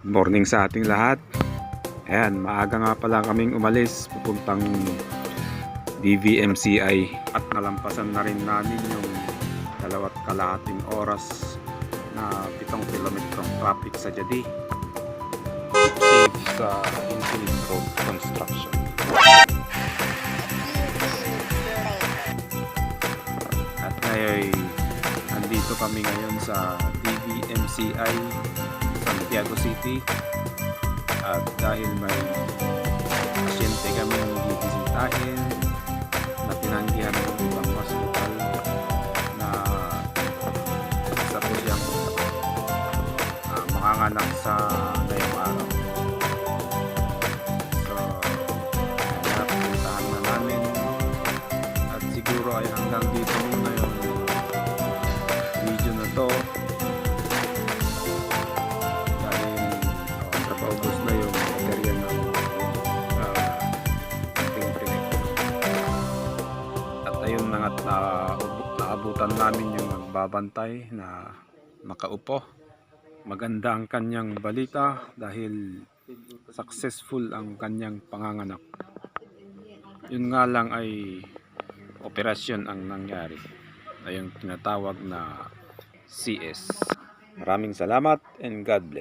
Morning sa ating lahat. Ayan, maaga nga pala kaming umalis pupuntang DVMCI at nalampasan na rin namin yung 2.5 oras na 7 kilometrong traffic sa Jadi. Safe sa Infinite Road Construction. At ngayon, nandito kami ngayon sa DVMCI Santiago City at dahil may pasyente kami bibisitahin na tinanggihan ng ibang hospital na isa po siyang makanganak sa ngayong araw. So kaya puntahan na namin at siguro ay hanggang dito muna yung video na to. Paubos na yung baterya ng ating printer. At ayun na nga, naabutan namin yung nagbabantay na makaupo. Maganda ang kanyang balita dahil successful ang kanyang panganganak. Yun nga lang ay operasyon ang nangyari, ay yung tinatawag na CS. Maraming salamat and God bless.